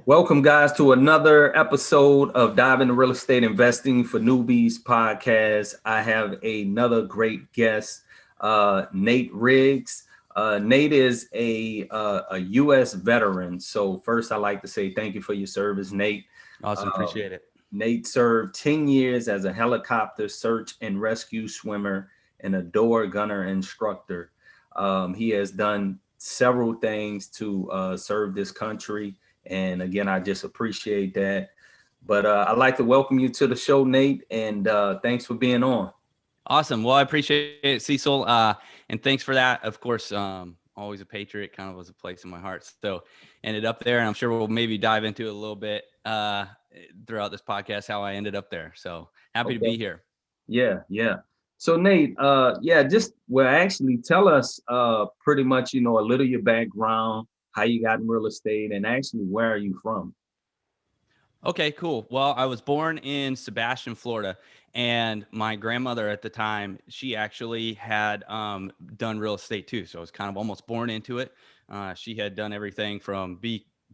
Welcome, guys, to another episode of Dive into Real Estate Investing for Newbies podcast. I have another great guest, Nate Riggs. Nate is a U.S. veteran. So first, I'd like to say thank you for your service, Nate. Awesome. Appreciate it. Nate served 10 years as a helicopter search and rescue swimmer and a door gunner instructor. He has done several things to serve this country. And again, I just appreciate that. But I'd like to welcome you to the show, Nate, and thanks for being on. Awesome. Well, I appreciate it, Cecil. And thanks for that. Of course, always a patriot, kind of was a place in my heart. So ended up there, and I'm sure we'll maybe dive into it a little bit throughout this podcast, how I ended up there. So happy to be here. Yeah. So Nate, actually tell us pretty much, a little your background, how you got in real estate, and actually where are you from? Okay, cool. Well, I was born in Sebastian, Florida, and my grandmother at the time, she actually had done real estate too. So I was kind of almost born into it. She had done everything from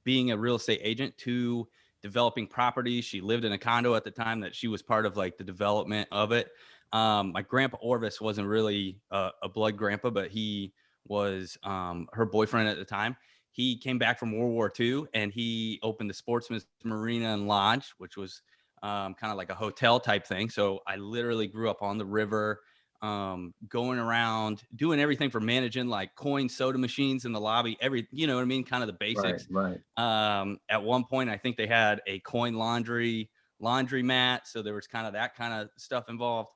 being a real estate agent to developing properties. She lived in a condo at the time that she was part of like the development of it. My grandpa Orvis wasn't really a blood grandpa, but he was her boyfriend at the time. He came back from World War II and he opened the Sportsman's Marina and Lodge, which was kind of like a hotel type thing. So I literally grew up on the river, going around, doing everything from managing like coin soda machines in the lobby, you know what I mean? Kind of the basics. Right. At one point, I think they had a coin laundromat. So there was kind of that kind of stuff involved.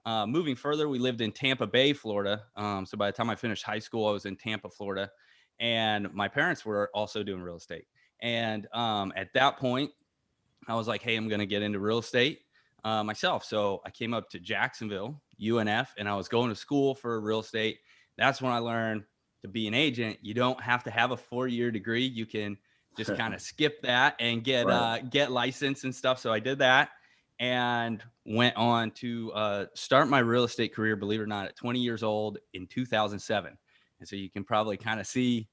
Moving further, we lived in Tampa Bay, Florida. So by the time I finished high school, I was in Tampa, Florida. And my parents were also doing real estate. And at that point, I was like, hey, I'm going to get into real estate myself. So I came up to Jacksonville, UNF, and I was going to school for real estate. That's when I learned to be an agent. You don't have to have a 4-year degree. You can just kind of skip that and get licensed and stuff. So I did that and went on to start my real estate career, believe it or not, at 20 years old in 2007. And so you can probably kind of see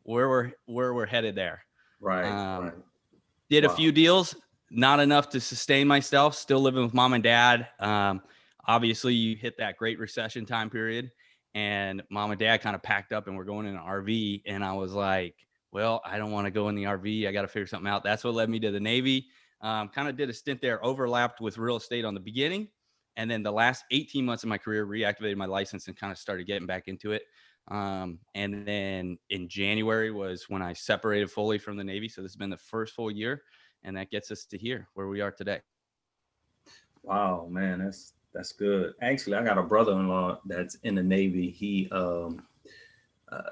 where we're headed there. Right. Did a few deals, not enough to sustain myself, still living with mom and dad. Obviously you hit that great recession time period and mom and dad kind of packed up and we're going in an RV. And I was like, well, I don't want to go in the RV. I got to figure something out. That's what led me to the Navy. Kind of did a stint there, overlapped with real estate on the beginning. And then the last 18 months of my career, reactivated my license and kind of started getting back into it. And then in January was when I separated fully from the Navy. So this has been the first full year, and that gets us to here where we are today. Wow, man, that's good. Actually, I got a brother-in-law that's in the Navy.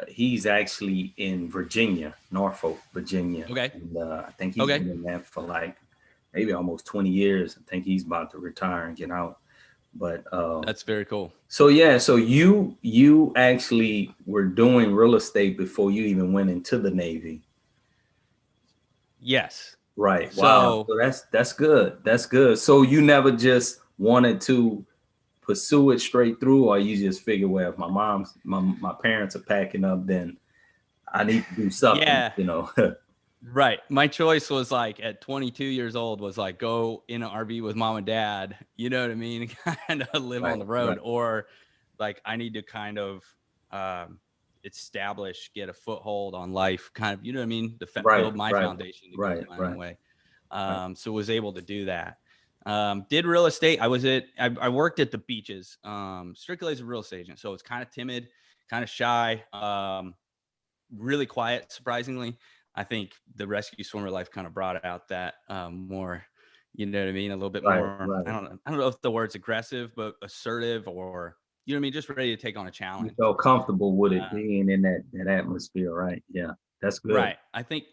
He's actually in Virginia, Norfolk, Virginia. Okay. And I think he's been in that for like maybe almost 20 years. I think he's about to retire and get out. But that's very cool. So you actually were doing real estate before you even went into the Navy. Yes. Right. Wow. So that's good. That's good. So you never just wanted to pursue it straight through, or you just figure, well, if my parents are packing up, then I need to do something. Yeah. Right. My choice was like at 22 years old was like go in an RV with mom and dad, you know what I mean? Kind of live on the road, or like I need to kind of get a foothold on life, kind of, you know what I mean? Build my foundation to go my own way. So was able to do that. Did real estate. I worked at the beaches, strictly as a real estate agent. So it's kind of timid, kind of shy, really quiet, surprisingly. I think the rescue swimmer life kind of brought out that more, you know what I mean? A little bit more, I don't know if the word's aggressive, but assertive, or, you know what I mean? Just ready to take on a challenge. You felt comfortable with it being in that atmosphere, right? Yeah, that's good. Right. I think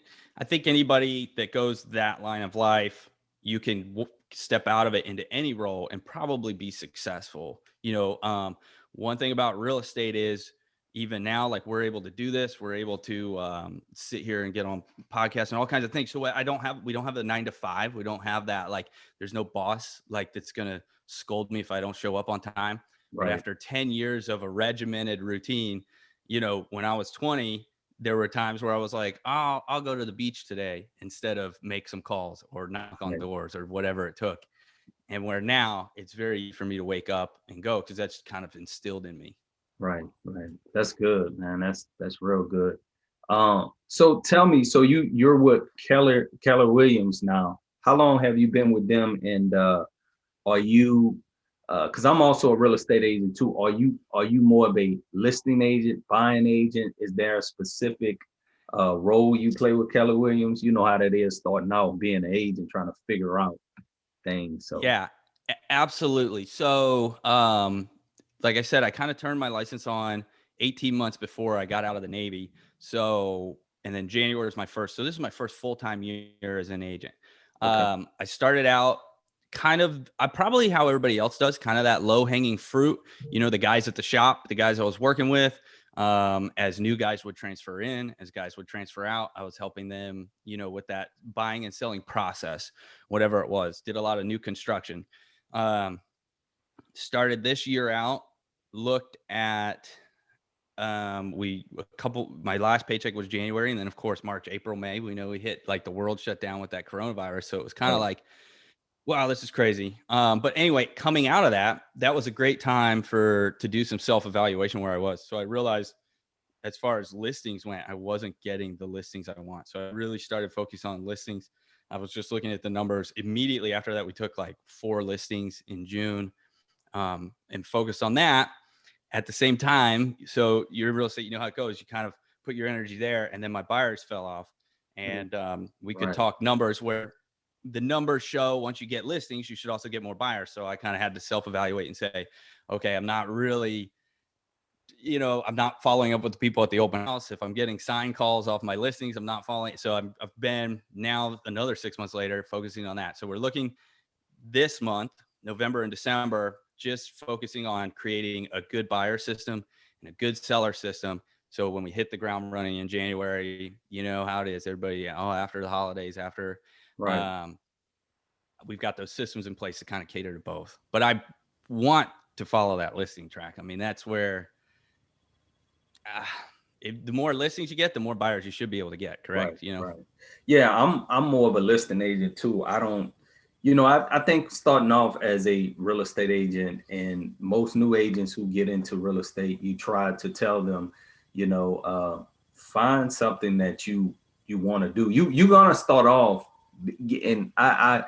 anybody that goes that line of life, you can step out of it into any role and probably be successful. One thing about real estate is, even now, like we're able to do this, we're able to sit here and get on podcasts and all kinds of things. So we don't have the 9 to 5. We don't have that. Like there's no boss like that's going to scold me if I don't show up on time. Right. But after 10 years of a regimented routine, when I was 20, there were times where I was like, oh, I'll go to the beach today instead of make some calls or knock on Yeah. doors or whatever it took. And where now it's very easy for me to wake up and go because that's kind of instilled in me. Right, right. That's good, man. That's real good. So tell me, so you're with Keller Williams now. How long have you been with them? And are you because I'm also a real estate agent too. Are you more of a listing agent, buying agent? Is there a specific role you play with Keller Williams? You know how that is starting out being an agent, trying to figure out things. So Yeah, absolutely. So, like I said, I kind of turned my license on 18 months before I got out of the Navy. So, and then January was my first. So this is my first full-time year as an agent. okay, I started out kind of, I probably how everybody else does, kind of that low-hanging fruit. You know, the guys at the shop, the guys I was working with. As new guys would transfer in, as guys would transfer out, I was helping them, you know, with that buying and selling process, whatever it was. Did a lot of new construction. Um, Started this year out, looked at my last paycheck was January, and then of course March, April, May. We know we hit like the world shut down with that coronavirus, so it was kind of right, like, wow, this is crazy. But anyway, coming out of that was a great time to do some self-evaluation where I was. So I realized as far as listings went, I wasn't getting the listings I want. So I really started focusing on listings. I was just looking at the numbers. Immediately after that, we took like 4 listings in June, and focused on that at the same time. So you're in real estate, you know how it goes. You kind of put your energy there, and then my buyers fell off. mm, And we could right, talk numbers where the numbers show once you get listings, you should also get more buyers. So I kind of had to self-evaluate and say, okay, I'm not really, you know, I'm not following up with the people at the open house. If I'm getting sign calls off my listings, I'm not following. So I've been now another 6 months later focusing on that. So we're looking this month, November and December, just focusing on creating a good buyer system and a good seller system. So when we hit the ground running in January, you know how it is. Everybody, oh, after the holidays, after right. um, we've got those systems in place to kind of cater to both. But I want to follow that listing track. I mean, that's where uh, the more listings you get, the more buyers you should be able to get. Right, Correct? You know. right. Yeah, I'm more of a listing agent too. I don't, I think starting off as a real estate agent and most new agents who get into real estate, you try to tell them, find something that you want to do. You're gonna start off, and I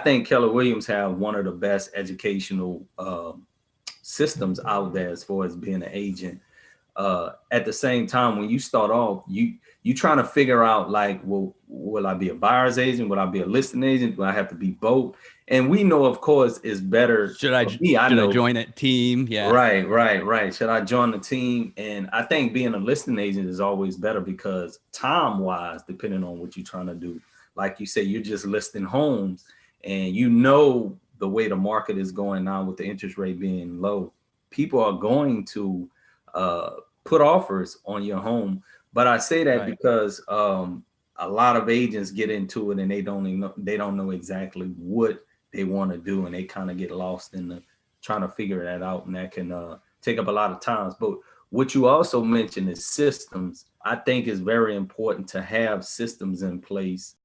think Keller Williams have one of the best educational systems out there as far as being an agent. At the same time, when you start off, you trying to figure out like, well, will I be a buyer's agent? Will I be a listing agent? Do I have to be both? And we know, of course, it's better Should I for me. I know, join that team? Yeah. right, right, right. Should I join the team? And I think being a listing agent is always better because time wise, depending on what you're trying to do, like you say, you're just listing homes, and you know the way the market is going now with the interest rate being low, people are going to put offers on your home. But I say that Right. because a lot of agents get into it and they don't know exactly what they want to do, and they kind of get lost in the trying to figure that out, and that can take up a lot of times. But what you also mentioned is systems. I think is very important to have systems in place